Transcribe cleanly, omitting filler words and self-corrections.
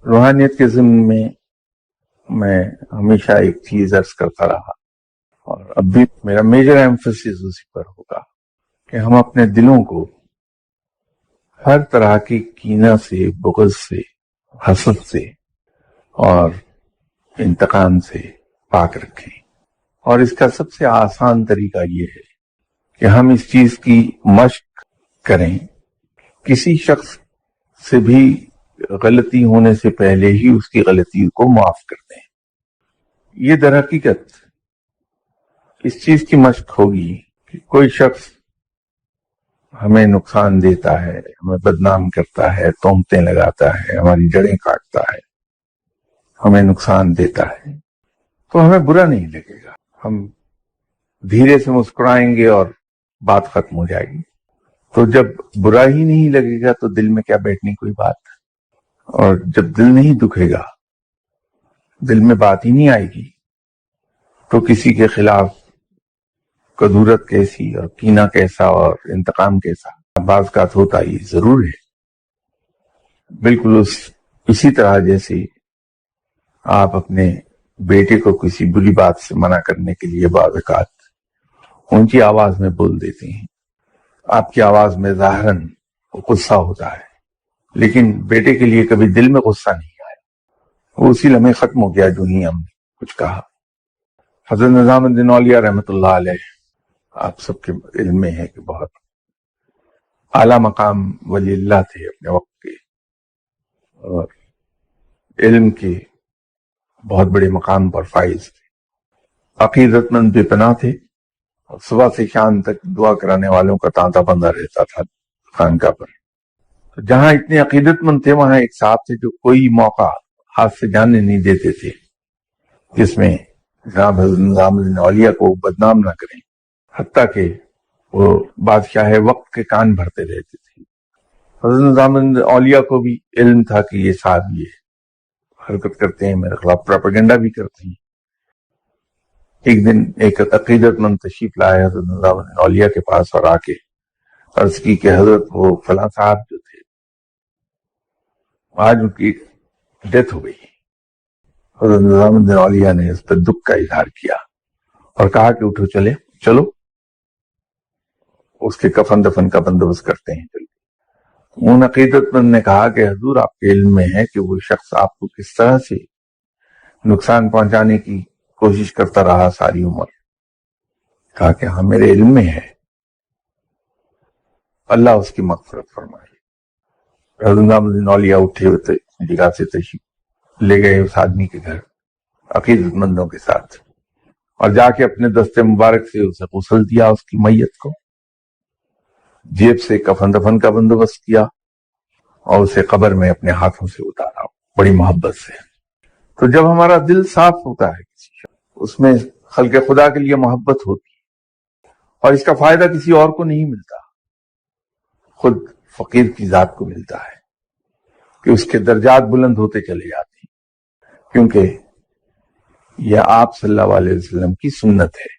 روحانیت کے ضمن میں ہمیشہ ایک چیز عرض کرتا رہا اور اب بھی میرا میجر ایمفسس اسی پر ہوگا کہ ہم اپنے دلوں کو ہر طرح کی کینہ سے، بغض سے، حسد سے اور انتقام سے پاک رکھیں. اور اس کا سب سے آسان طریقہ یہ ہے کہ ہم اس چیز کی مشق کریں. کسی شخص سے بھی غلطی ہونے سے پہلے ہی اس کی غلطی کو معاف کر دیں. یہ در حقیقت اس چیز کی مشق ہوگی کہ کوئی شخص ہمیں نقصان دیتا ہے، ہمیں بدنام کرتا ہے، تہمتیں لگاتا ہے، ہماری جڑیں کاٹتا ہے، ہمیں نقصان دیتا ہے، تو ہمیں برا نہیں لگے گا. ہم دھیرے سے مسکرائیں گے اور بات ختم ہو جائے گی. تو جب برا ہی نہیں لگے گا تو دل میں کیا بیٹھنے کوئی بات. اور جب دل نہیں دکھے گا، دل میں بات ہی نہیں آئے گی، تو کسی کے خلاف کدورت کیسی اور کینہ کیسا اور انتقام کیسا بعض کا ہوتا ہی ضرور ہے. بالکل اسی طرح جیسے آپ اپنے بیٹے کو کسی بری بات سے منع کرنے کے لیے بعض اوقات اونچی آواز میں بول دیتے ہیں. آپ کی آواز میں ظاہراً غصہ ہوتا ہے، لیکن بیٹے کے لیے کبھی دل میں غصہ نہیں آیا، وہ اسی لمحے ختم ہو گیا جو ہی ہم نے کچھ کہا. حضرت نظام الدین اولیاء رحمۃ اللہ علیہ آپ سب کے علم میں ہے کہ بہت اعلیٰ مقام ولی اللہ تھے اپنے وقت کے، اور علم کے بہت بڑے مقام پر فائز تھے، عقیدت مند بے پناہ تھے، اور صبح سے شام تک دعا کرانے والوں کا تانتا بندہ رہتا تھا خانقاہ پر. تو جہاں اتنے عقیدت مند تھے وہاں ایک صاحب تھے جو کوئی موقع ہاتھ سے جانے نہیں دیتے تھے جس میں جناب حضرت نظام الدین اولیاء کو بدنام نہ کریں، حتیٰ کہ وہ بادشاہ وقت کے کان بھرتے رہتے تھے. حضرت نظام الدین اولیاء کو بھی علم تھا کہ یہ صاحب یہ حرکت کرتے ہیں، میرے خلاف پروپیگنڈا بھی کرتے ہیں. ایک دن ایک عقیدت مند تشریف لائے حضرت نظام الدین اولیاء کے پاس اور آ کے عرض کی کہ حضرت وہ فلاں صاحب جو تھے آج ان کی ڈیتھ ہو گئی. حضرت نظام الدین اولیاء نے اس پر دکھ کا اظہار کیا اور کہا کہ اٹھو چلو اس کے کفن دفن کا بندوبست کرتے ہیں. ان عقیدت مند نے کہا کہ حضور آپ کے علم میں ہے کہ وہ شخص آپ کو کس طرح سے نقصان پہنچانے کی کوشش کرتا رہا ساری عمر. کہا کہ ہاں میرے علم میں ہے، اللہ اس کی مغفرت فرمائے. حضرت نظام الدین اولیاء اٹھے ہوتے جگہ سے تشریف لے گئے اس آدمی کے گھر عقیدت مندوں کے ساتھ، اور جا کے اپنے دستے مبارک سے اسے غسل دیا، اس کی میت کو جیب سے کفن دفن کا بندوبست کیا اور اسے قبر میں اپنے ہاتھوں سے اتارا بڑی محبت سے. تو جب ہمارا دل صاف ہوتا ہے کسی شخص، اس میں خلق خدا کے لیے محبت ہوتی ہے، اور اس کا فائدہ کسی اور کو نہیں ملتا، خود فقیر کی ذات کو ملتا ہے کہ اس کے درجات بلند ہوتے چلے جاتے ہیں، کیونکہ یہ آپ صلی اللہ علیہ وسلم کی سنت ہے.